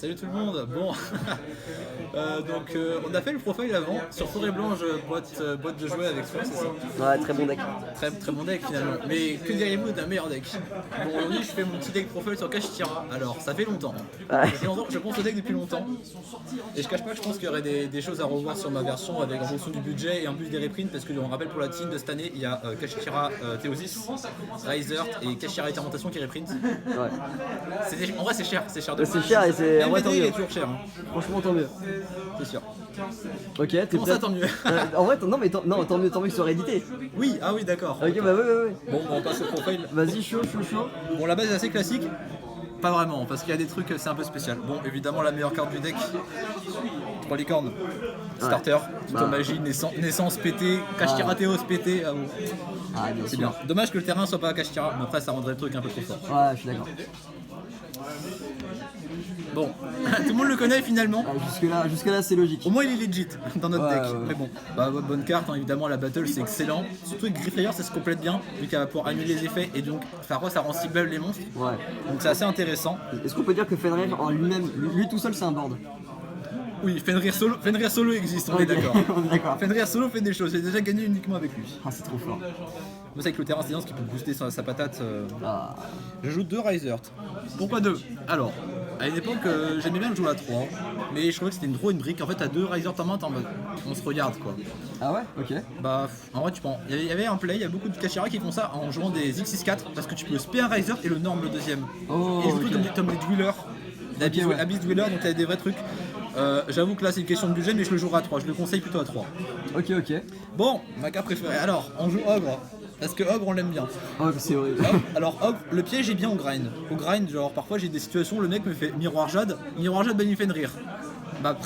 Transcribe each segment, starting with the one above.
Salut tout le monde. Bon, on a fait le profil avant sur Forêt Blanche, boîte de jouets avec toi, c'est ça? Ouais, très bon deck. Très très bon deck finalement. Mais que diriez-vous d'un meilleur deck? Bon, aujourd'hui je fais mon petit deck profil sur Kashtira. Alors ça fait longtemps. Ouais. Ça fait longtemps que je pense au deck depuis longtemps. Et je cache pas que je pense qu'il y aurait des choses à revoir sur ma version avec en fonction du budget et en plus des reprints parce que on rappelle pour la team de cette année il y a Kashtira Theosis, Risert et Kashtira Intermentation qui reprint. Ouais. En vrai c'est cher de C'est cher et c'est. En vrai, tant il mieux. est toujours cher. Hein. Franchement, tant mieux. C'est sûr. Ok, t'es Comment prêt? ça tant mieux? En vrai, non, mais non, tant mieux que ce soit réédité. Oui, ah oui d'accord. Ok, bah ouais. Bon, on passe au profil. Vas-y, chaud. Bon, la base est assez classique. Pas vraiment, parce qu'il y a des trucs, c'est un peu spécial. Bon, évidemment, la meilleure carte du deck, 3 licornes. Starter, Tuto Magie, naissance pété, Kashtira Théos pété. Ah, bon. Ah, bien C'est sûr. bien. Dommage que le terrain soit pas à Kashtira, mais après ça rendrait le truc un peu trop fort. Ouais, je suis d'accord. Bon, tout le monde le connaît finalement. Jusque-là, c'est logique. Au moins il est legit dans notre deck. Ouais. Mais bon, bonne carte, hein, évidemment la battle c'est excellent. Surtout avec Grifflayer ça se complète bien, vu qu'elle va pouvoir annuler les effets et donc ça rend cible les monstres. Ouais. Donc c'est assez intéressant. Est-ce qu'on peut dire que Fenrir en lui-même, lui tout seul, c'est un board? Oui, Fenrir solo existe, on est d'accord. On est d'accord. Fenrir solo fait des choses, j'ai déjà gagné uniquement avec lui. Ah, c'est trop fort. Moi c'est avec le terrain silence qui peut booster sa patate. Ah. Je joue 2 Risers. Pourquoi 2? Alors, à une époque j'aimais bien le jouer à 3, mais je trouvais que c'était une brique. En fait t'as 2 Risers en main, t'es en mode on se regarde quoi. Ah ouais? Ok. Bah en vrai tu prends. Il y avait un play, il y a beaucoup de Kashtira qui font ça en jouant des X64 parce que tu peux spé un Riser et le norm le deuxième. Oh, et du coup ok. comme des Dwellers, ouais. Abyss Dweller, donc t'as des vrais trucs. J'avoue que là c'est une question de budget mais je le jouerai à 3, je le conseille plutôt à 3. Ok. Bon, ma carte préférée, alors on joue Ogre, parce que Ogre on l'aime bien. Oh, c'est horrible. Alors Ogre, le piège est bien au grind. Au grind, genre parfois j'ai des situations où le mec me fait Miroir Jade bannit Fenrir. Bah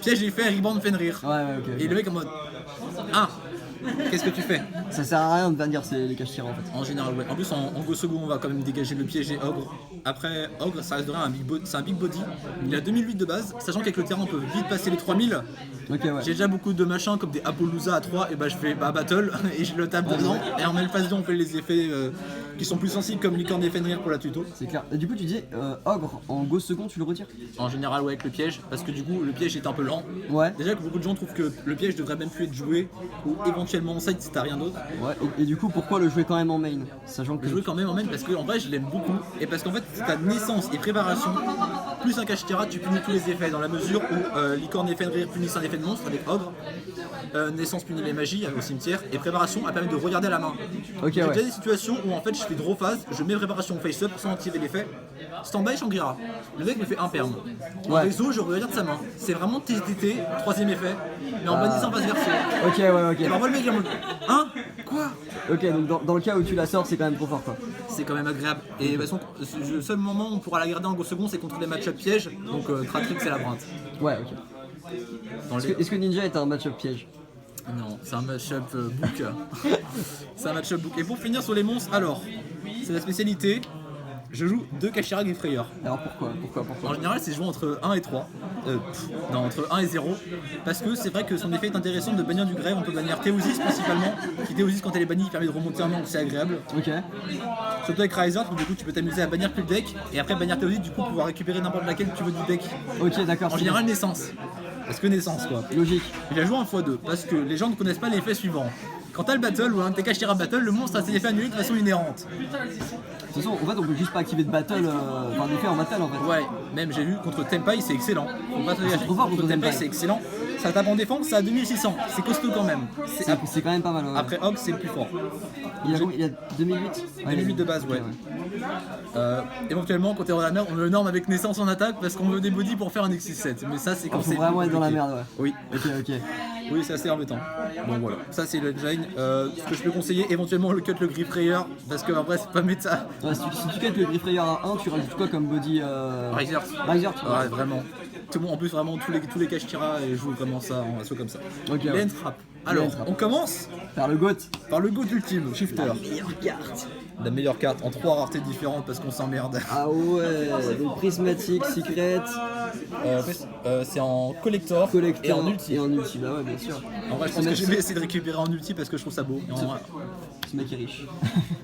piège est fait, Rebound Fenrir. Ouais, ok. Et le mec en mode qu'est-ce que tu fais? Ça sert à rien de bannir les Kashtira en fait. En général, ouais. En plus, en go second, on va quand même dégager le piège et Ogre. Après, Ogre, ça resterait c'est un big body. Il a 2008 de base, sachant qu'avec le terrain, on peut vite passer les 3000. Ok, ouais. J'ai déjà beaucoup de machins comme des Apollousa à 3, et bah je fais battle et je le tape dedans. Et en même phase 2, on fait les effets qui sont plus sensibles comme Licorne et Fenrir pour la tuto. C'est clair. Et du coup, tu dis Ogre en go second, tu le retires? En général, ouais, avec le piège, parce que du coup, le piège est un peu lent. Ouais. Déjà que beaucoup de gens trouvent que le piège devrait même plus être joué, ou éventuellement en side si t'as rien d'autre. Ouais. Et du coup, pourquoi le jouer quand même en main? Sachant que. Je jouer quand même en main parce qu'en vrai je l'aime beaucoup et parce qu'en fait t'as naissance et préparation plus un Kashtira tu punis tous les effets dans la mesure où Licorne et Fenrir punissent un effet de monstre avec Ogre, naissance punit les magies au cimetière et préparation elle permet de regarder à la main. Ok, J'ai ouais. déjà des situations où en fait je fais draw phase, je mets préparation face up sans activer l'effet, stand-by Shangri-La. Le mec me fait un perm. En Ouais. réseau je regarde sa main. C'est vraiment TTT, troisième effet, mais en bannissant phase verso. Ok, ouais, ok. Et alors moi le mec il est en mode quoi? Ok, donc dans le cas où tu la sors, c'est quand même trop fort quoi. C'est quand même agréable. Et de toute façon, le seul moment où on pourra la garder en go second, c'est contre les match-up pièges. Donc Tratrix et Labyrinthe. Ouais, ok. Dans Est-ce que Ninja est un match-up piège? Non, c'est un match-up book. C'est un match-up book. Et pour finir sur les monstres, alors, c'est la spécialité. Je joue 2 Kashtira Grifflayer. Alors pourquoi En général, c'est joué entre 1 et 3. Entre 1 et 0. Parce que c'est vrai que son effet est intéressant de bannir du grève. On peut bannir Théosis principalement. Qui Théosis, quand elle est bannie, permet de remonter un nombre, c'est agréable. Ok. Surtout avec Riser, où du coup tu peux t'amuser à bannir plus le deck. Et après bannir Théosis, du coup pouvoir récupérer n'importe laquelle tu veux du deck. Ok, d'accord. En général, naissance. Parce que naissance quoi. Logique. Il a joué en x2 parce que les gens ne connaissent pas l'effet suivant. Quand t'as le battle ou un de tes Kashtira battle, le monstre a ses effets annulés de façon inhérente. De toute façon, en fait, on peut juste pas activer de battle, enfin d'effet en battle en fait. Ouais, même j'ai vu contre Tenpai c'est excellent. Faut pas se c'est trop fort contre Tenpai. C'est excellent. Ça tape en défense, ça a 2600. C'est costaud quand même. C'est quand même pas mal. Ouais. Après Hog c'est le plus fort. Il a 2008. 2008 de base, ouais. Éventuellement, quand t'es dans la merde, on le norme avec naissance en attaque parce qu'on veut des bodies pour faire un X67. Mais ça, c'est quand Faut c'est. vraiment être dans la merde, ouais. Oui. Ok. Oui, c'est assez embêtant. Bon, voilà. Ça, c'est le design. Ce que je peux conseiller, éventuellement, le cut le Grifflayer parce qu'en vrai, c'est pas méta. Ouais, si tu cut le Grifflayer à 1, tu rajoutes quoi comme body Riser. Riser, tu vois. Ouais, vraiment. Tout le monde, en plus, vraiment, tous les Kashtira et joue vraiment ça en assaut comme ça. Ok, Lane Trap. Alors, on commence Par le GOAT. par le GOAT ultime, Shifter. Meilleure carte. la meilleure carte en 3 raretés différentes parce qu'on s'emmerde. Ah ouais, donc prismatique, secret, C'est en collector, et en ulti. Et en ulti, bah ouais, bien sûr. En vrai, je pense que je vais essayer de récupérer en ulti parce que je trouve ça beau. Ce mec est riche.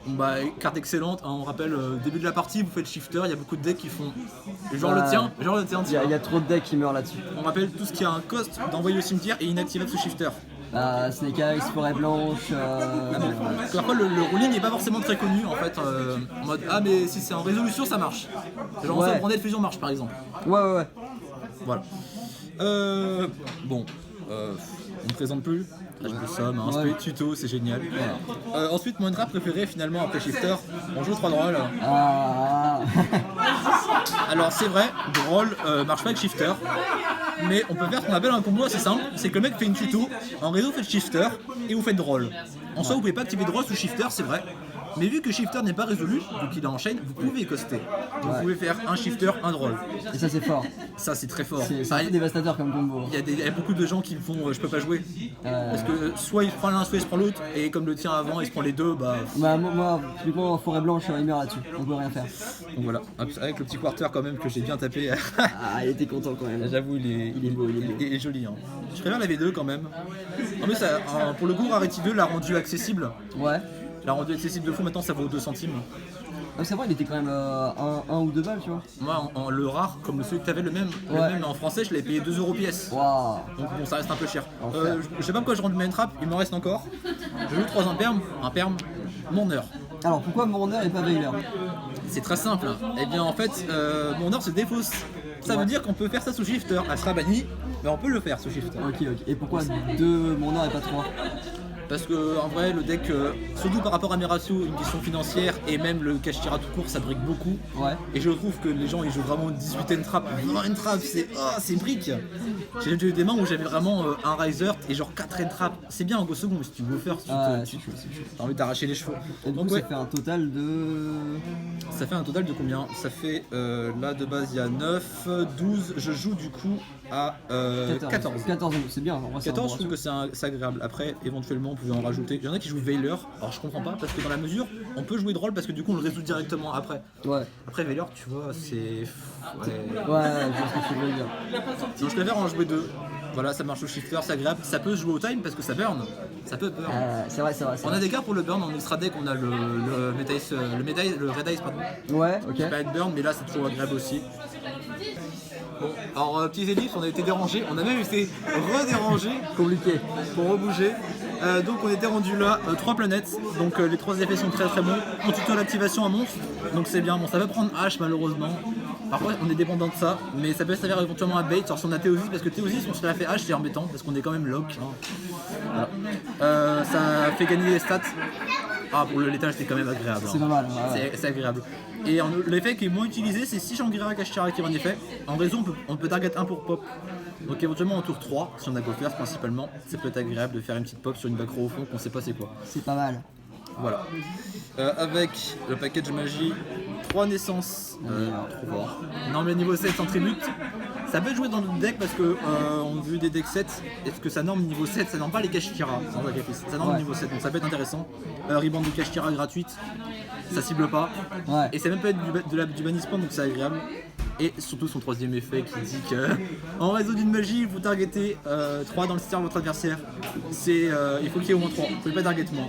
Bah, carte excellente, hein, on rappelle, début de la partie, vous faites shifter, il y a beaucoup de decks qui font genre Ouais. le tien, Il y a trop de decks qui meurent là-dessus. On rappelle tout ce qui a un cost d'envoyer au cimetière et inactivable sous shifter. Bah, Snake Eyes, Forêt Blanche. Parce que après, le ruling n'est pas forcément très connu en fait, en mode ah, mais si c'est en résolution, ça marche. Genre, Ouais. en Branded Fusion marche par exemple. Ouais. Voilà. Bon, on ne présente plus. Là, je peux somme, un spray tuto, c'est génial. Voilà. Ensuite, mon drap préféré finalement après shifter, on joue 3 drôles. Ah. Alors c'est vrai, Droll marche pas avec Shifter, mais on peut faire ce qu'on appelle un combo assez simple, c'est que le mec fait une tuto, en réseau vous faites Shifter et vous faites Droll. En soi vous pouvez pas activer Droll sous Shifter, c'est vrai, mais vu que Shifter n'est pas résolu, vu qu'il est en chaîne, vous pouvez coster. Donc vous pouvez faire un Shifter, un Droll. Et ça c'est fort. Ça c'est très fort. C'est un peu dévastateur comme combo. Il y a beaucoup de gens qui me font je peux pas jouer. Parce que soit il se prend l'un, soit il se prend l'autre, et comme le tien avant il se prend les deux, bah... Bah moi, typiquement en Forêt Blanche, il meurt là-dessus, on peut rien faire. Donc voilà, avec le petit quarter quand même que j'ai bien tapé. Ah, il était content quand même. J'avoue, il est beau, il est joli. Hein. Je préfère la V2 quand même. En plus, pour le coup, Rarity 2 l'a rendu accessible. Ouais. L'a rendu accessible de fou, maintenant ça vaut 2 centimes. Ah, c'est vrai, il était quand même 1 ou 2 balles, tu vois. Moi, le rare, comme celui que t'avais le même, mais en français, je l'avais payé 2 € pièce. Waouh. Donc bon, ça reste un peu cher. Enfer. Je sais pas pourquoi je rentre main trap, il m'en reste encore. Je joue 3 impermes, mon heure. Alors pourquoi Morner et pas Veiler? C'est très simple. Eh bien, en fait, mon heure se défausse. Ça veut dire qu'on peut faire ça sous shifter. Elle sera bannie, mais on peut le faire sous shifter. Ok. Et pourquoi 2 Morner et pas 3? Parce que en vrai le deck, surtout par rapport à mes ratios, une question financière et même le Kashtira tout court ça brique beaucoup. Ouais. Et je trouve que les gens ils jouent vraiment 18 trap. 20 trap c'est brique. J'ai eu des mains où j'avais vraiment un riser et genre 4 trap. C'est bien en go second mais si tu go first tu t'as envie d'arracher les cheveux. Et du Donc coup, ouais, ça fait un total de... ça fait un total de combien? Ça fait là de base il y a 9, 12, je joue du coup à 14. 14, c'est bien. En vrai, c'est un 14, bon je trouve que c'est agréable. Après, éventuellement, vous pouvez en rajouter. Il y en a qui jouent Veiler. Alors, je comprends pas parce que dans la mesure, on peut jouer Droll parce que du coup, on le résout directement après. Ouais. Après, Veiler, tu vois, c'est. Ouais, je vois ce que tu veux dire. Donc, je préfère en jouer 2. Voilà, ça marche au shifter, c'est agréable. Ça peut se jouer au time parce que ça burn. Ça peut burn. C'est vrai. On a des cartes pour le burn en extra deck. On a le Red Ice, pardon. Ouais, ok. Qui peut être burn, mais là, c'est toujours agréable aussi. Bon, alors petits ellipses, on a été dérangés, on a même été redérangés Compliqué. pour rebouger. Donc on était rendu là, 3 planètes, donc les 3 effets sont très bons. On tuto l'activation à monstre, donc c'est bien. Bon, ça va prendre H malheureusement. Parfois on est dépendant de ça, mais ça peut s'avérer éventuellement à bait. Alors si on a Théosis, parce que Théosis on se l'a fait H, c'est embêtant parce qu'on est quand même lock. Voilà. Ça fait gagner des stats. Ah, pour le létal c'est quand même agréable. C'est pas mal. Ouais. C'est agréable. Et l'effet qui est moins utilisé, c'est si Shangri-La Kashtira qui en effet. En réseau, on peut target 1 pour pop. Donc éventuellement en tour 3, si on a go first principalement, ça peut être agréable de faire une petite pop sur une back row au fond qu'on sait pas c'est quoi. C'est pas mal. Voilà. Avec le package magie, 3 naissances. Trop fort. Non mais niveau 7 sans tribute. Ça peut jouer dans le deck parce que on a vu des decks 7. Est-ce que ça norme niveau 7? Ça norme pas les Kashtira sans sacrifice. Ça norme niveau 7, donc ça peut être intéressant. Rebound de Kashtira gratuite. Ça cible pas. Ouais. Et ça peut même peut être du banissement donc c'est agréable. Et surtout son troisième effet qui dit que en réseau d'une magie, vous targetez 3 dans le cimetière de votre adversaire. Il faut qu'il y ait au moins 3, vous pouvez pas target moins.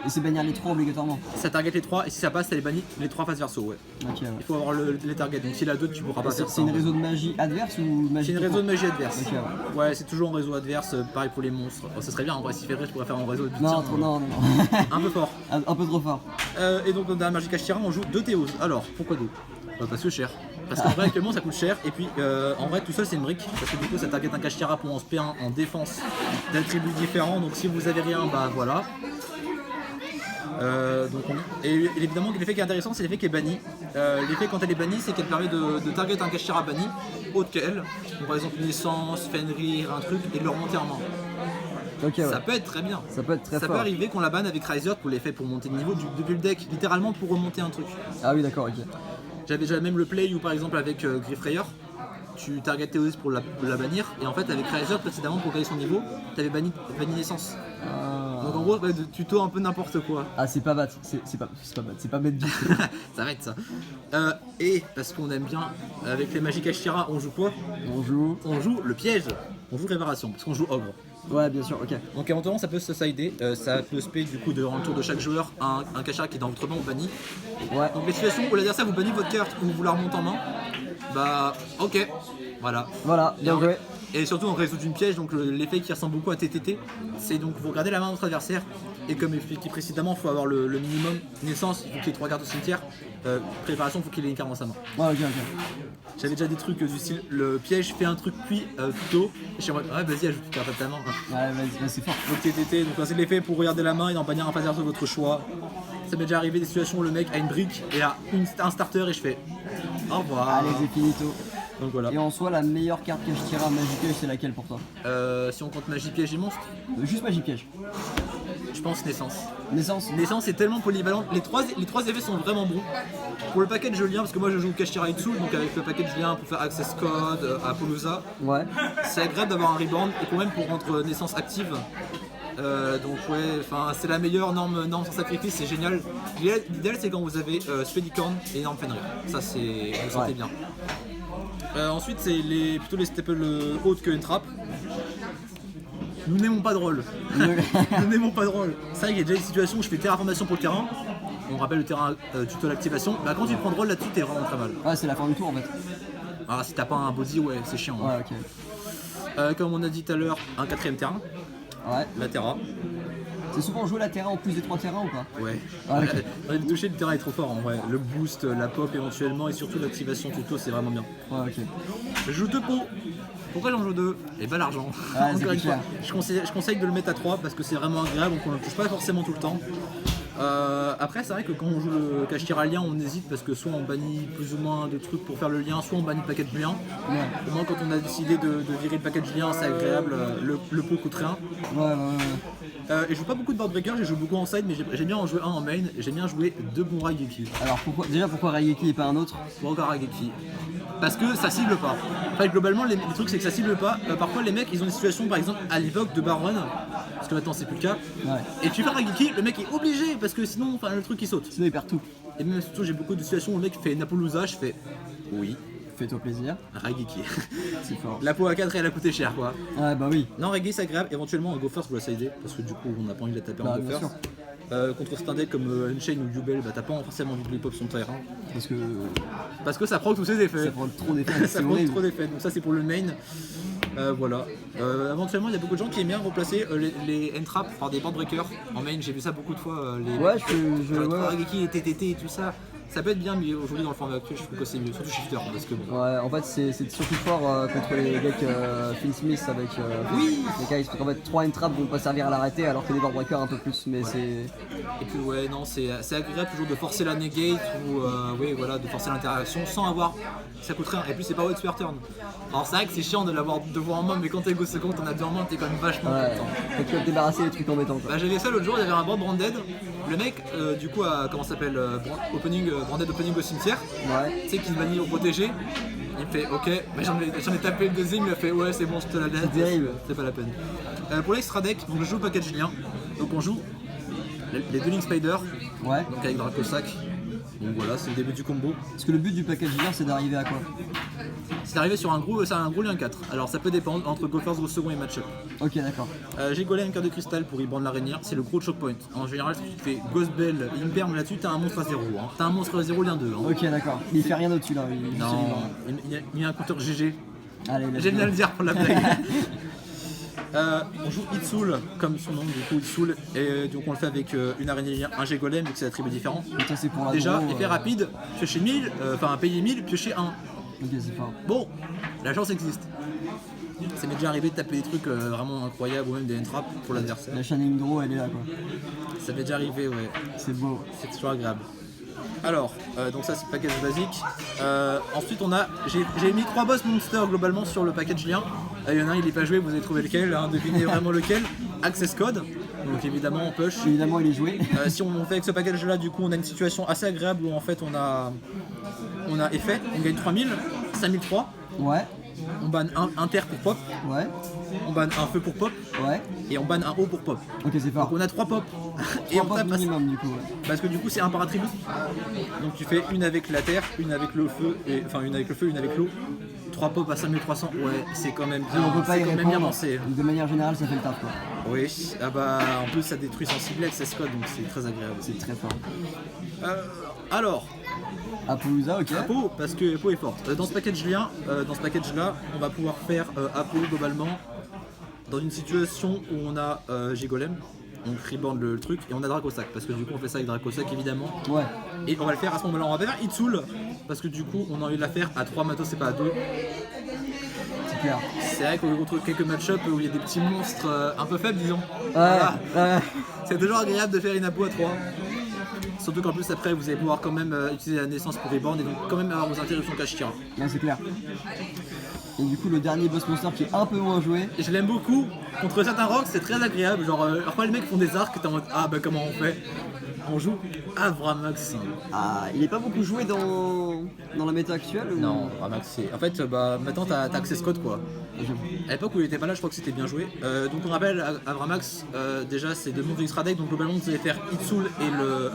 Et c'est bannir les 3 obligatoirement. Ça target les 3 et si ça passe, ça les bannit les 3 face verso, ouais. Ok, ouais. Il faut avoir les targets, donc s'il a 2, tu pourras pas faire ça. C'est une réseau de magie adverse ou magie? C'est une réseau de magie adverse. Ok, ouais. Ouais, c'est toujours en réseau adverse, pareil pour les monstres. Oh, ça serait bien en vrai, si fait vrai, je pourrais faire en réseau de Non, non. un peu fort. Un peu trop fort. Et donc dans la magie Kashtira, on joue 2 Théos. Alors, pourquoi 2? Parce que cher. Parce qu'en vrai actuellement ça coûte cher et puis en vrai tout seul c'est une brique parce que du coup ça target un Kashtira pour en SP1 en défense d'attributs différents donc si vous avez rien bah voilà. Et évidemment l'effet qui est intéressant c'est l'effet qui est banni. L'effet quand elle est bannie c'est qu'elle permet de target un Kashtira banni autre qu'elle. Donc par exemple une naissance, Fenrir, un truc et de le remonter en main. Okay, ouais. Ça peut être très bien. Ça peut être très fort. Ça peut arriver qu'on la banne avec Riser pour l'effet pour monter de niveau depuis le deck, littéralement pour remonter un truc. Ah oui d'accord, ok. J'avais déjà même le play où par exemple avec Griffrayer, tu target terroriste pour la bannir, et en fait avec Riser précédemment pour gagner son niveau, t'avais banni naissance. Donc en gros, de tuto un peu n'importe quoi. Ah, c'est pas bad, c'est pas bête du tout. Ça va être ça. Et parce qu'on aime bien, avec les magiques Ashira, on joue quoi? On joue le piège, on joue réparation, parce qu'on joue ogre. Ouais, bien sûr, ok. Donc éventuellement ça peut se sider, ça peut spé du coup durant le tour de chaque joueur un Kashira qui est dans votre main ou banni. Ouais. Donc les situations où l'adversaire vous bannit votre carte ou vous la remonte en main, bah ok, voilà. Voilà, bien joué. Et surtout on résout une piège, donc l'effet qui ressemble beaucoup à TTT, c'est donc vous regardez la main de votre adversaire, et comme expliqué précédemment, il faut avoir le minimum. Naissance, il faut qu'il y ait 3 cartes au cimetière, préparation, il faut qu'il ait une carte dans sa main. Ouais, ok. J'avais déjà des trucs du style, le piège fait un truc puis tuto, et je suis en mode, ouais vas-y ajoute une carte à ta main. Ouais, vas-y, c'est fort. Donc TTT, donc c'est l'effet pour regarder la main et d'en bannir un phaseur de votre choix. Ça m'est déjà arrivé des situations où le mec a une brique et a un starter et je fais au revoir. Allez, c'est finito. Donc voilà. Et en soi, la meilleure carte que je tire à Magipiège, c'est laquelle pour toi? Si on compte magie piège et monstre, Juste Magipiège. je pense naissance. Naissance est tellement polyvalent. Les trois effets sont vraiment bons. Pour le package lien, parce que moi je joue Kashira Itsul, donc avec le package lien pour faire Access Code, Apollousa, Ouais. c'est agréable d'avoir un reborn et quand même pour rendre naissance active. Donc ouais, enfin c'est la meilleure norme sans sacrifice, c'est génial. L'idéal c'est quand vous avez Spedicorn et norme Fenrir. Ça c'est vous sentez bien. Ensuite c'est plutôt les staples hautes que Entrap. Nous n'aimons pas de rôle. Nous n'aimons pas de rôle. C'est vrai qu'il y a déjà des situations où je fais terraformation pour le terrain. On rappelle le terrain tuto l'activation. Bah quand tu prends de rôle là-dessus t'es vraiment très mal. Ouais, c'est la fin du tour en fait. Alors si t'as pas un body, ouais c'est chiant. Ouais, ok. Comme on a dit tout à l'heure, un 4ème terrain, Ouais. la Terra. C'est souvent jouer la terrain en plus des 3 terrains ou pas? Ouais. Ah, ok. Dans les toucher, le terrain est trop fort en vrai. Le boost, la pop éventuellement et surtout l'activation tuto, c'est vraiment bien. Ouais, ok. Je joue 2 pots. Pourquoi j'en joue 2? Et bah l'argent. Ah, c'est Encore une clair. fois. Je conseille de le mettre à 3 parce que c'est vraiment agréable, donc on ne le touche pas forcément tout le temps. Après c'est vrai que quand on joue le Kashira lien on hésite parce que soit on bannit plus ou moins de trucs pour faire le lien, soit on bannit le package lien. Ouais. Au moins quand on a décidé de virer le package lien c'est agréable, le pot coûte rien. Ouais. Et je joue pas beaucoup de board breaker, je joue beaucoup en side mais j'aime bien en jouer un en main et j'aime bien jouer 2 bons Raigeki. Alors pourquoi Raigeki et pas un autre? Pour encore Raigeki. Parce que ça cible pas. En fait globalement les trucs c'est que ça cible pas. Parfois les mecs ils ont des situations par exemple à l'époque de Baron, parce que maintenant c'est plus le cas. Ouais. Et tu fais Raigeki, le mec est obligé parce que sinon le truc il saute. Sinon il perd tout. Et même surtout j'ai beaucoup de situations où le mec fait Napollousa, je fais oui, Fais-toi plaisir. Raigeki. C'est fort. La peau à 4 elle a coûté cher quoi. Ouais, bah oui. Non Raigeki c'est agréable, éventuellement un Go First pour la sider, parce que du coup on n'a pas envie de la taper en Bah, Go bien First. Contre c'est un deck comme Unchained ou Jubel, bah t'as pas forcément envie de lui pop son terrain. Parce que ça prend tous ses effets. Ça prend trop d'effets. Ça prend trop d'effets, donc ça c'est pour le main. Voilà. Éventuellement il y a beaucoup de gens qui aiment bien remplacer les entraps par des board breakers. En main j'ai vu ça beaucoup de fois. Ouais, ouais. Raigeki et TTT et tout ça. Ça peut être bien, mais aujourd'hui dans le format actuel je trouve que c'est mieux, surtout Shifter parce que bon. Ouais, en fait c'est surtout fort contre les decks Finn Smith avec Oui. les guys, en fait 3 entraps vont pas servir à l'arrêter alors que les board breakers un peu plus, mais c'est... Et puis ouais non c'est agréable toujours de forcer la negate ou oui voilà de forcer l'interaction sans avoir ça coûte rien et plus c'est pas Wet Turn. Alors c'est vrai que c'est chiant de l'avoir de voir en main mais quand t'es go second t'en as deux en main t'es quand même vachement content. Faut que tu débarrasser les trucs embêtants quoi. Bah j'avais ça l'autre jour, il y avait un board branded, le mec du coup a comment ça s'appelle branded opening au cimetière, Ouais. tu sais qu'il se bannit au protégé. Il me fait ok, mais j'en ai tapé le deuxième, il a fait ouais c'est bon je te la laisse, c'est pas la peine. Pour l'extra deck, donc je joue au package lien, donc on joue les Dueling Spider, Ouais. donc avec Dracosac. Donc voilà, c'est le début du combo. Parce que le but du package leader c'est d'arriver à quoi? C'est arrivé sur un gros lien 4. Alors ça peut dépendre entre Go First, Go Second et Matchup. Ok, d'accord. J'ai Golem, carte de cristal pour rebrand l'araignée, c'est le gros choke point. En général, si tu fais Ghost Bell, Imperm là-dessus, t'as un monstre à 0. Hein. T'as un monstre à 0, lien 2. Hein. Ok, d'accord. Il fait rien au-dessus là. Non, il y a un counter GG. Allez, J'aime bien le dire pour la blague. On joue Itsul comme son nom, du coup Itsul, et donc on le fait avec une araignée, un G golem, vu que c'est la tribu différente. Ça, c'est pour la Déjà, draw, effet rapide, piocher 1000, enfin payer 1000, piocher 1. Ok, c'est fort. Bon, la chance existe. Ça m'est déjà arrivé de taper des trucs vraiment incroyables ou même des entraps pour l'adversaire. La Shining Draw elle est là quoi. Ça m'est déjà arrivé, ouais. C'est beau. C'est toujours agréable. Alors, donc ça c'est le package basique. Ensuite j'ai mis 3 boss monsters globalement sur le package lien. Il y en a un il est pas joué, vous avez trouvé lequel, hein, devinez vraiment lequel. Access Code, donc évidemment on push. Évidemment il est joué. Si on fait avec ce package là du coup on a une situation assez agréable où en fait on a effet, on gagne 3000, 5003. Ouais. On banne un terre pour pop, Ouais. on banne un feu pour pop, Ouais. et on banne un haut pour pop. Ok, c'est fort. Donc on a 3 pop, et Trois on pop tape minimum du coup. Ouais. parce que du coup c'est un par attribut. Donc tu fais une avec la terre, une avec le feu, enfin une avec le feu, une avec l'eau. 3 pop à 5300, ouais, c'est quand même Et on peut pas y c'est quand même bien répondre. pensé. De manière générale, ça fait le taf quoi. Oui, ah bah en plus ça détruit sensible access code donc c'est très agréable. C'est très fort. Alors, Appaloosa, ok. Apo, parce que Apo est forte. Dans ce package-là, on va pouvoir faire Apo globalement dans une situation où on a G-Golem, donc reborn le truc, et on a Dracosac, parce que du coup on fait ça avec Dracosac évidemment. Ouais. Et on va le faire à ce moment-là, on va faire Itsul, parce que du coup on a envie de la faire à 3 matos et pas à 2. C'est clair. C'est vrai qu'on retrouve quelques match-up où il y a des petits monstres un peu faibles disons. Ouais. Voilà. Ouais. C'est toujours agréable de faire une Apo à 3. Surtout qu'en plus après vous allez pouvoir quand même utiliser la naissance pour reborn et donc quand même avoir vos interruptions Kashtira. Non, c'est clair. Et du coup, le dernier boss monster qui est un peu moins joué. Et je l'aime beaucoup. Contre certains rocks, c'est très agréable. Genre, parfois les mecs font des arcs, t'es en mode ah bah comment on fait? On joue Avramax. Ah, il est pas beaucoup joué dans la méta actuelle ou... Non, Avramax c'est. En fait, bah maintenant t'as access code quoi. J'avoue. À l'époque où il était pas là, je crois que c'était bien joué. Donc on rappelle Avramax, déjà c'est de monter extra deck, donc globalement vous allez faire Itsul et le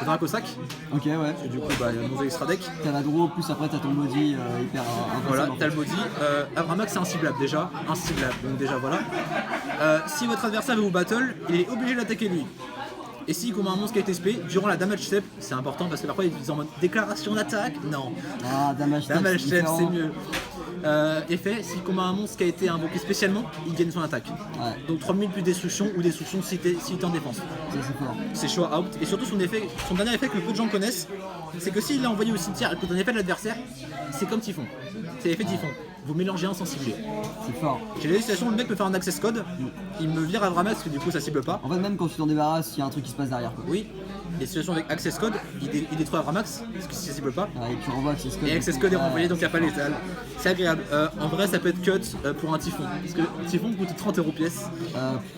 Dracosac. Ok, ouais. Et du coup, bah il y a monter extra deck. T'as la draw, plus après t'as ton body hyper Voilà, impressionnant. t'as le body. Avramax c'est inciblable déjà. Inciblable, donc déjà voilà. Si votre adversaire veut vous battle, il est obligé d'attaquer lui. Et s'il combat un monstre qui a été SP, durant la damage step, c'est important parce que parfois ils disent en mode déclaration d'attaque. Non, Ah, damage step, damage step différent. c'est mieux. Effet, s'il combat un monstre qui a été invoqué spécialement, il gagne son attaque. Ouais, Donc 3000 plus destruction ou destruction si t'es en défense. ça c'est fort. C'est choix out. Et surtout son dernier effet que peu de gens connaissent, c'est que s'il l'a envoyé au cimetière et que t'en effet de l'adversaire, c'est comme Typhon. C'est l'effet Typhon. Vous mélangez un sans cibler. C'est fort. J'ai des situations où le mec me fait un access code, il me vire Avramax parce que du coup ça cible pas. En fait, même quand tu t'en débarrasses, il y a un truc qui se passe derrière quoi. Oui, les situations avec access code, il détruit Avramax parce que si ça cible pas. Ouais, et tu renvoies Access Code. Et access code est renvoyé donc il n'y a pas létal. C'est agréable. En vrai ça peut être cut pour un Typhon. Parce que Typhon coûte 30 € pièce.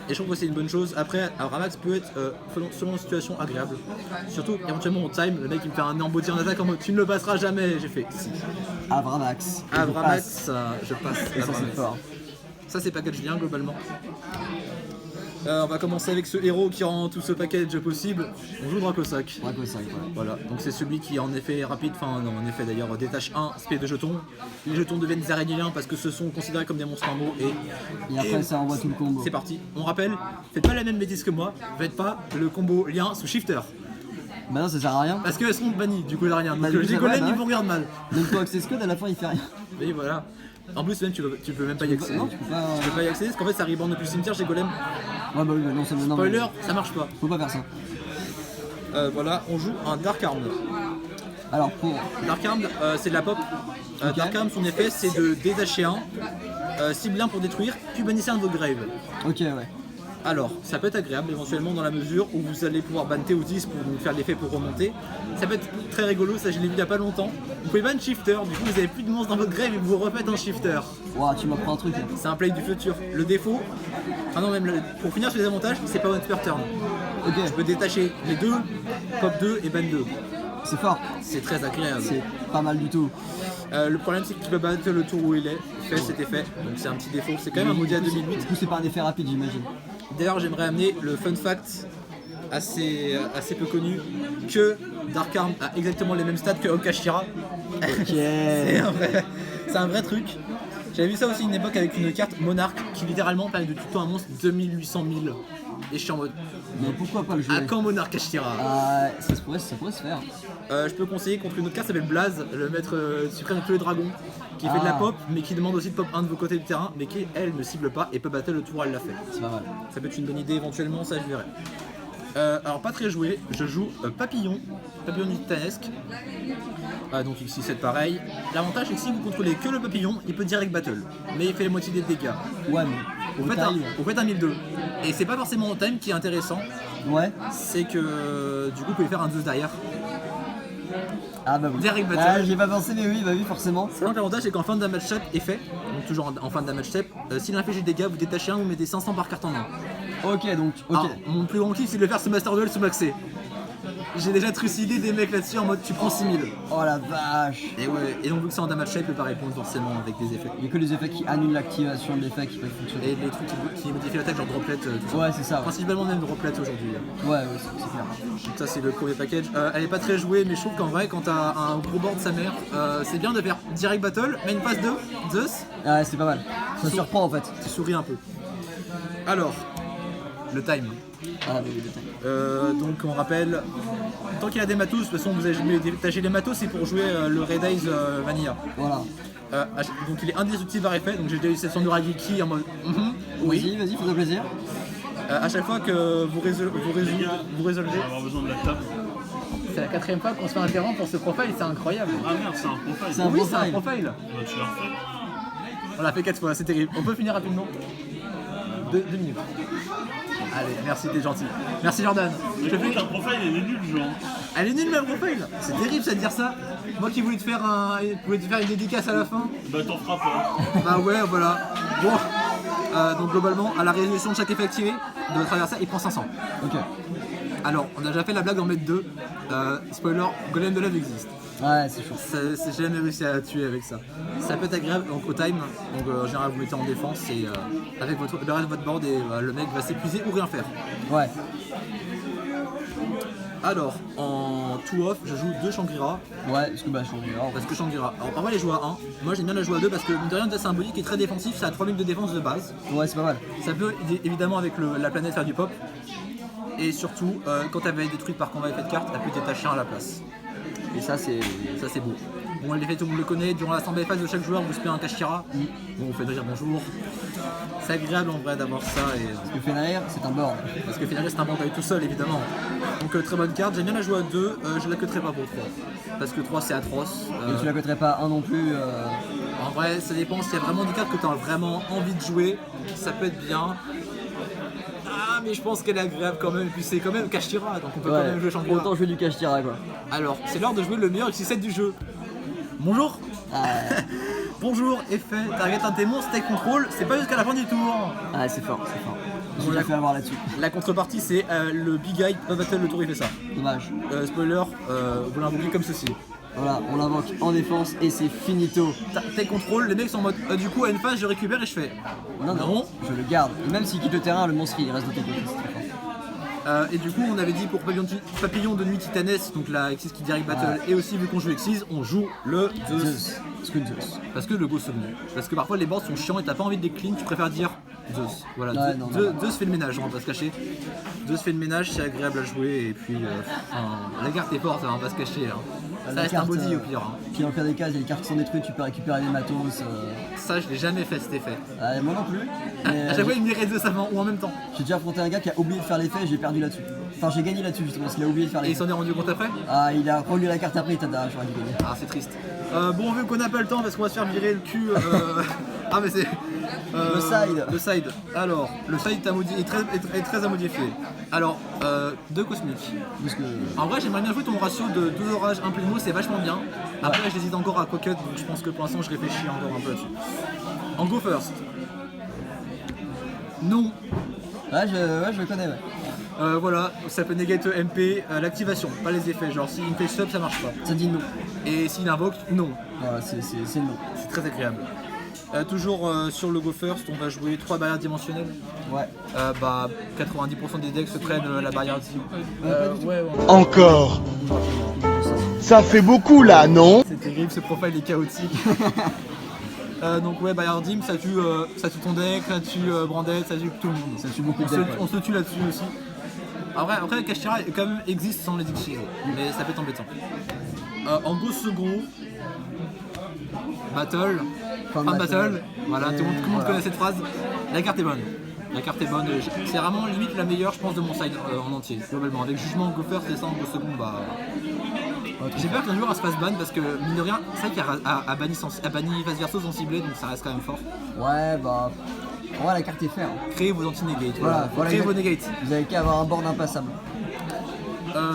Et je trouve que c'est une bonne chose. Après, Avramax peut être selon la situation agréable. Surtout éventuellement au time, le mec il me fait un embody en attaque en mode tu ne le passeras jamais. J'ai fait si. Avramax. Et Avramax, je passe. je passe. Et ça c'est Avramax. fort. Ça c'est package bien globalement. On va commencer avec ce héros qui rend tout ce package possible. On joue Dracosac. Ouais, quoi, ça, ouais. Voilà, donc c'est celui qui en effet est rapide, enfin non en effet d'ailleurs détache 1 spé de jetons. Les jetons deviennent des araignées liens parce que ce sont considérés comme des monstres normaux Et après, ça envoie tout le combo. c'est parti. On rappelle, faites pas la même bêtise que moi, faites pas le combo lien sous shifter. Bah non, ça sert à rien. Parce qu'elles seront bannies du coup de rien. Donc Bah, le du coup, G-Golem ouais, bah il ouais. vous regarde mal. Même toi, Access Code, à la fin, il fait rien. Et voilà. En plus même tu peux même pas y accéder. Non, tu peux pas. Tu peux pas y accéder parce qu'en fait ça reborn depuis le cimetière G-Golem. Ouais, bah oui, bah non, ça me non, Spoiler, ça marche pas. Faut pas faire ça. Voilà, on joue un Dark Arm. Alors, pour. Dark Arm, c'est de la pop. Ok. Dark Arm, son effet, c'est de détacher un, cible un pour détruire, puis bannissez un de vos graves. Ok, ouais. Alors, ça peut être agréable éventuellement dans la mesure où vous allez pouvoir ban Théodis pour donc faire l'effet pour remonter. Ça peut être très rigolo, ça je l'ai vu il y a pas longtemps. Vous pouvez ban Shifter, du coup vous avez plus de monstres dans votre grave et vous refaites un Shifter. Ouah, tu m'apprends un truc. Là. C'est un play du futur. Le défaut, ah non même pour finir sur les avantages, c'est pas one per turn. Ok, Je peux détacher les deux, pop 2 et ban 2. c'est fort. C'est très agréable. C'est pas mal du tout. Le problème c'est que tu peux battre le tour où il est, fait cet effet, donc c'est un petit défaut, c'est quand même un maudit à 2008. Du coup, c'est pas un effet rapide, j'imagine. D'ailleurs j'aimerais amener le fun fact assez peu connu que Dark Arm a exactement les mêmes stats que Okashira. Ok. C'est un vrai truc. J'avais vu ça aussi une époque avec une carte Monarque qui littéralement permet de tuto un monstre 2800 000. Et je suis en mode Mais pourquoi pas le jouer à quand Monarque Ashira? ça pourrait se faire. Je peux conseiller contre une autre carte qui s'appelle Blaze, le maître suprême de tous les dragons, qui fait de la pop mais qui demande aussi de pop un de vos côtés du terrain mais qui elle ne cible pas et peut battre le tour elle l'a fait. C'est pas mal. Ça peut être une bonne idée éventuellement, ça je verrai. Alors pas très joué, je joue Papillon titanesque. Donc ici c'est pareil. L'avantage c'est que si vous contrôlez que le papillon, il peut direct battle, mais il fait la moitié des dégâts. Ouais, mais. Vous faites un 1002. Et c'est pas forcément en time qui est intéressant, Ouais. c'est que du coup vous pouvez faire un 12 derrière. Ah bah oui. Direct battle. Ah, j'ai pas pensé, mais oui, bah oui, forcément. Donc l'avantage c'est qu'en fin de damage step est fait, donc toujours en fin de damage step, s'il inflige des dégâts, vous détachez un, vous mettez 500 par carte en main. Ok, donc. Ok. Alors, mon plus grand kiff c'est de le faire ce Master Duel sous maxé. J'ai déjà trucidé des mecs là-dessus en mode tu prends 6000. Oh la vache. Et ouais, et donc vu que c'est en damage shape, il peut pas répondre forcément avec des effets. Il y a que les effets qui annulent l'activation de l'effet qui peuvent fonctionner. Et les trucs qui modifient l'attaque, genre droplet, tout ça. Ouais, c'est ça. Ouais, Principalement même droplet aujourd'hui. ouais, c'est clair. Donc ça c'est le premier package. Elle est pas très jouée, mais je trouve qu'en vrai quand t'as un gros board sa mère, c'est bien de faire direct battle, main phase 2, Zeus, Ouais, c'est pas mal. Ça surprend en fait. tu souris un peu. Alors, le time. Ah, oui, Donc on rappelle, tant qu'il y a des matos, de toute façon vous avez détachés les matos, c'est pour jouer le Red Eyes Vanilla. voilà. Donc il est indestructible par effet, donc j'ai déjà eu cette son de Ragiki en mode oui. Vas-y, fais-toi plaisir. À chaque fois que vous résolvez, On va avoir besoin de la table. c'est la 4ème fois qu'on se fait interrompre pour ce profil, c'est incroyable. Ah merde, c'est un profile. C'est un Oui, c'est un profile. profil. Bah, tu l'as refait. On l'a fait 4 fois, c'est terrible. On peut finir rapidement 2 minutes. Allez, merci, t'es gentil. Merci Jordan. Mais par contre, un profile, il est nul, genre. Elle est nulle même profil. C'est terrible ça de dire ça. Moi qui voulais te faire une dédicace à la fin. Bah, t'en feras pas. Bah ouais, voilà. Bon. Donc globalement, à la résolution de chaque effet activé de votre adversaire, il prend 500. Ok. Alors, on a déjà fait la blague d'en mettre 2. Spoiler, Golem de Lave existe. Ouais, c'est chaud. C'est jamais réussi à tuer avec ça. Ça peut être agréable donc au time. Donc en général, vous mettez en défense et avec le reste de votre board et le mec va s'épuiser ou rien faire. Ouais. Alors, en two off, je joue 2 Shangri-La. Ouais, parce que bah, je suis en Parce que Shangri-La. Alors, en vrai, les jouer à 1. Moi, j'aime bien la jouer à 2 parce que, mine de rien, c'est un body qui est très défensif. Ça a 3000 de défense de base. Ouais, c'est pas mal. Ça peut évidemment, avec la planète, faire du pop. Et surtout, quand elle va être détruite par combat effet de carte, elle peut détacher un à la place. Et ça, c'est. Ça, c'est beau. Bon, l'effet, tout le monde le connaît. Durant l'assemblée phase de chaque joueur, vous spamez un Kashtira. Bon, vous faites dire bonjour. C'est agréable en vrai d'avoir ça. Parce que Fenair, c'est un board. Parce que finalement, c'est un bandaille tout seul, évidemment. Donc, très bonne carte. J'aime bien la jouer à 2. Je la cutterai pas pour 3. Parce que 3, c'est atroce. Et tu la coterais pas un non plus. En vrai, ça dépend. S'il y a vraiment des cartes que tu as vraiment envie de jouer, ça peut être bien. Ah, mais je pense qu'elle est agréable quand même. Et puis, c'est quand même Kashtira. Donc, on peut quand même jouer Shangri-La. Autant jouer du Kashtira quoi. Alors, c'est l'heure de jouer le meilleur XC7 du jeu. Bonjour. Bonjour, effet, target un démon, stake control, c'est pas jusqu'à la fin du tour. Ah, c'est fort, c'est fort. Je l'ai fait avoir là-dessus. La contrepartie, c'est le big guy, pas battle, le tour il fait ça. Dommage. Spoiler, vous l'invoquez comme ceci. Voilà, on l'invoque en défense et c'est finito. Take control, les mecs sont en mode du coup à une phase je récupère et je fais. Non, je le garde. Et même s'il quitte le terrain, le monstre il reste de ton côté. C'est très fort. Et du coup, on avait dit pour Papillon de Nuit Titanesque, donc la Exis qui direct battle, et aussi vu qu'on joue Exis, on joue le Zeus. Zeus. Parce que le go second. Parce que parfois les boards sont chiants et t'as pas envie de les clean, tu préfères dire Zeus. Voilà, Ouais, Zeus fait le ménage, on va pas se cacher. Zeus fait le ménage, c'est agréable à jouer, et puis la carte est forte, on va pas se cacher. Ça La reste un carte, body au pire. Puis dans le pire des cas, il y a des cartes qui sont détruites, tu peux récupérer des matos. Ça, je l'ai jamais fait cet effet. Moi non plus. Mais, À chaque fois, il m'irait Zeus avant ou en même temps. j'ai déjà affronté un gars qui a oublié de faire l'effet et j'ai perdu là-dessus. Enfin, j'ai gagné là-dessus justement parce qu'il a oublié de faire Et il l'effet. s'en est rendu compte après. Ah, il a relu la carte après, il t'a dit, j'aurais dû gagner. Ah, c'est triste. Bon, vu qu'on n'a pas le temps parce qu'on va se faire virer le cul. Ah, mais c'est. Le side. Le side. Alors, le side est très à modifier. Alors, 2 cosmiques. Parce que. En vrai, j'aimerais bien jouer ton ratio de 2 orages, 1 Plimo, c'est vachement bien. Après, j'hésite encore à Coquette, donc je pense que pour l'instant, je réfléchis encore un peu là-dessus. En Go First. Non. Ouais, je le connais, ouais. Voilà, ça peut negate MP, l'activation, pas les effets. Genre, s'il me fait sub, ça marche pas. Ça dit non. Et s'il invoque, non. Voilà, c'est non. C'est très agréable. Toujours sur le Go First, on va jouer 3 barrières dimensionnelles. Ouais. 90% des decks se prennent la barrière Ouais. Encore. Ça fait beaucoup là, non? C'est terrible, ce profil est chaotique. Donc ouais, barrière dim, ça tue ton deck, ça tue Brandet, ça tue tout le monde. Ça tue beaucoup de decks. On se tue là-dessus aussi. Après Kashtira quand même existe sans les X, mais ça peut être embêtant. En Go second, Battle, fin de battle, voilà, tout le monde connaît cette phrase. La carte est bonne. La carte est bonne, c'est vraiment limite la meilleure je pense de mon side en entier, globalement. Avec jugement Go First et ça en Go second, j'ai peur qu'un jour elle se fasse ban parce que mine de rien, c'est vrai qu'il a banni Phase Verso sans cibler donc ça reste quand même fort. Ouais, ouais, la carte est fair. Créez vos anti-negates, Voilà, créez vos negates. Vous avez qu'à avoir un board impassable.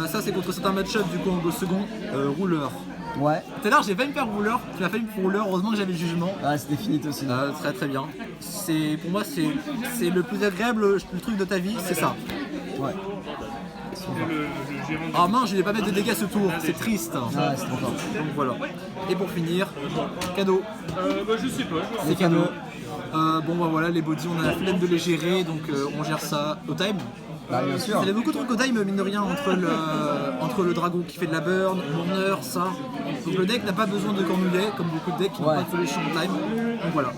Ça c'est contre certains match-up du coup en Go second, rouleur. Ouais. Tout à l'heure j'ai failli me faire rouleur, tu m'as failli me faire rouleur, heureusement que j'avais le jugement. Ah, c'était fini aussi. Très très bien. Pour moi c'est le plus agréable le truc de ta vie, c'est ça. Ouais. Le gérant de Ah mince, je vais pas mettre de dégâts ce tour, c'est triste. Ah, c'est trop fort. Donc voilà. Et pour finir, cadeau. je sais pas. Les canaux. Bon bah voilà, les bodies, on a la flemme de les gérer, donc on gère ça au time. Bah, bien sûr. Il y avait beaucoup de trucs au time, mine de rien, entre le dragon qui fait de la burn, Mourner, ça. Donc le deck n'a pas besoin de cornulet, comme beaucoup de decks qui n'ont Ouais. pas de solution au time. Donc voilà.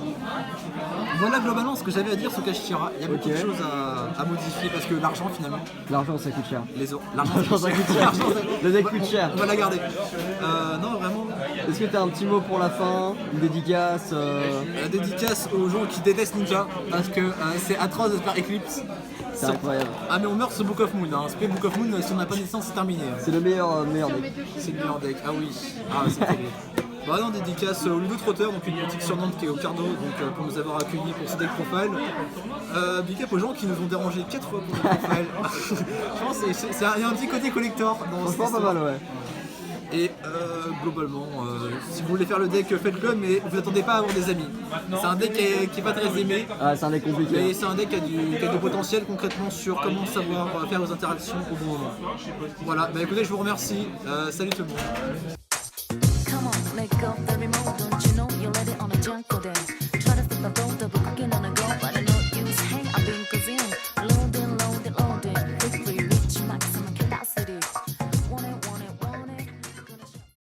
Voilà globalement ce que j'avais à dire sur Kashtira. Il y a beaucoup de Ok. choses à modifier parce que l'argent finalement, L'argent, ça coûte cher. l'argent Ça coûte cher. L'argent, ça- Le deck coûte cher. On va la garder. Non vraiment. Est-ce que t'as un petit mot pour la fin? Une dédicace Dédicace aux gens qui détestent Ninja parce que c'est atroce de se faire Eclipse. C'est incroyable. Ah mais on meurt sur Book of Moon, hein. Spé Book of Moon, si on n'a pas de licence c'est terminé. C'est le meilleur deck. C'est le meilleur deck, ah oui. Ah c'est terrible. Bah non, dédicace au Ludo Trotter, donc une boutique sur Nantes qui est au Cardo, donc pour nous avoir accueillis pour ce deck profile. Big up aux gens qui nous ont dérangé 4 fois pour le profile. Je pense qu'il y a un petit côté collector dans cette Franchement, pas histoire. mal, ouais. Et globalement, si vous voulez faire le deck, faites-le, mais vous attendez pas à avoir des amis. C'est un deck qui est pas très aimé, Ah, c'est un deck compliqué. mais c'est un deck qui a du potentiel concrètement sur comment savoir faire vos interactions au bon moment. Voilà, bah écoutez, je vous remercie. Salut tout le monde. Come on, let go of the remote.